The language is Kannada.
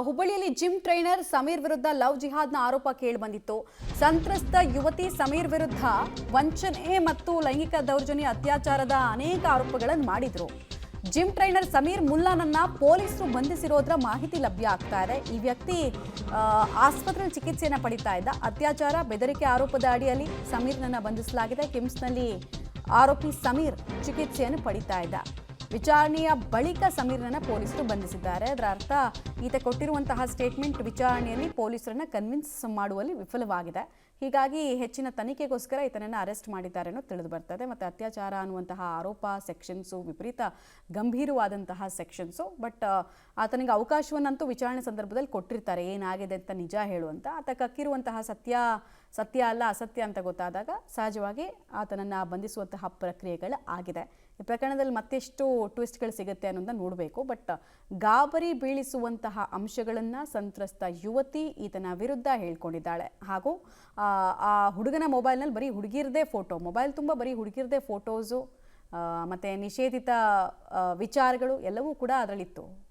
ಹುಬ್ಬಳ್ಳಿಯಲ್ಲಿ ಜಿಮ್ ಟ್ರೈನರ್ ಸಮೀರ್ ವಿರುದ್ಧ ಲವ್ ಜಿಹಾದ್ನ ಆರೋಪ ಕೇಳಿಬಂದಿತ್ತು. ಸಂತ್ರಸ್ತ ಯುವತಿ ಸಮೀರ್ ವಿರುದ್ಧ ವಂಚನೆ ಮತ್ತು ಲೈಂಗಿಕ ದೌರ್ಜನ್ಯ ಅತ್ಯಾಚಾರದ ಅನೇಕ ಆರೋಪಗಳನ್ನು ಮಾಡಿದ್ರು. ಜಿಮ್ ಟ್ರೈನರ್ ಸಮೀರ್ ಮುಲ್ಲಾನನ್ನ ಪೊಲೀಸರು ಬಂಧಿಸಿರೋದ್ರ ಮಾಹಿತಿ ಲಭ್ಯ ಆಗ್ತಾ ಇದೆ. ಈ ವ್ಯಕ್ತಿ ಆಸ್ಪತ್ರೆಯಲ್ಲಿ ಚಿಕಿತ್ಸೆಯನ್ನು ಪಡಿತಾ ಇದ್ದ. ಅತ್ಯಾಚಾರ ಬೆದರಿಕೆ ಆರೋಪದ ಅಡಿಯಲ್ಲಿ ಸಮೀರ್ನನ್ನ ಬಂಧಿಸಲಾಗಿದೆ. ಕಿಮ್ಸ್ನಲ್ಲಿ ಆರೋಪಿ ಸಮೀರ್ ಚಿಕಿತ್ಸೆಯನ್ನು ಪಡಿತಾ ಇದ್ದ. ವಿಚಾರಣೆಯ ಬಳಿಕ ಸಮೀರ್ನನ್ನ ಪೊಲೀಸರು ಬಂಧಿಸಿದ್ದಾರೆ. ಅದರ ಅರ್ಥ ಈತ ಕೊಟ್ಟಿರುವಂತಹ ಸ್ಟೇಟ್ಮೆಂಟ್ ವಿಚಾರಣೆಯಲ್ಲಿ ಪೊಲೀಸರನ್ನ ಕನ್ವಿನ್ಸ್ ಮಾಡುವಲ್ಲಿ ವಿಫಲವಾಗಿದೆ. ಹೀಗಾಗಿ ಹೆಚ್ಚಿನ ತನಿಖೆಗೋಸ್ಕರ ಈತನನ್ನ ಅರೆಸ್ಟ್ ಮಾಡಿದ್ದಾರೆ ಅನ್ನೋದು ತಿಳಿದು ಬರ್ತದೆ. ಮತ್ತು ಅತ್ಯಾಚಾರ ಅನ್ನುವಂತಹ ಆರೋಪ ಸೆಕ್ಷನ್ಸು ವಿಪರೀತ ಗಂಭೀರವಾದಂತಹ ಸೆಕ್ಷನ್ಸು. ಬಟ್ ಆತನಿಗೆ ಅವಕಾಶವನ್ನಂತೂ ವಿಚಾರಣೆ ಸಂದರ್ಭದಲ್ಲಿ ಕೊಟ್ಟಿರ್ತಾರೆ, ಏನಾಗಿದೆ ಅಂತ ನಿಜ ಹೇಳುವಂತ. ಆತ ಕಕ್ಕಿರುವಂತಹ ಸತ್ಯ ಅಲ್ಲ ಅಸತ್ಯ ಅಂತ ಗೊತ್ತಾದಾಗ ಸಹಜವಾಗಿ ಆತನನ್ನು ಬಂಧಿಸುವಂತಹ ಪ್ರಕ್ರಿಯೆಗಳು ಆಗಿದೆ. ಈ ಪ್ರಕರಣದಲ್ಲಿ ಮತ್ತೆಷ್ಟು ಟ್ವಿಸ್ಟ್ಗಳು ಸಿಗುತ್ತೆ ಅನ್ನೋದನ್ನ ನೋಡಬೇಕು. ಬಟ್ ಗಾಬರಿ ಬೀಳಿಸುವಂತಹ ಅಂಶಗಳನ್ನು ಸಂತ್ರಸ್ತ ಯುವತಿ ಈತನ ವಿರುದ್ಧ ಹೇಳ್ಕೊಂಡಿದ್ದಾಳೆ. ಹಾಗೂ ಆ ಹುಡುಗನ ಮೊಬೈಲ್ನಲ್ಲಿ ಬರೀ ಹುಡುಗಿರದೇ ಫೋಟೋ, ಮೊಬೈಲ್ ತುಂಬ ಬರೀ ಹುಡುಗಿರದೇ ಫೋಟೋಸು ಮತ್ತು ನಿಷೇಧಿತ ವಿಚಾರಗಳು ಎಲ್ಲವೂ ಕೂಡ ಅದರಲ್ಲಿತ್ತು.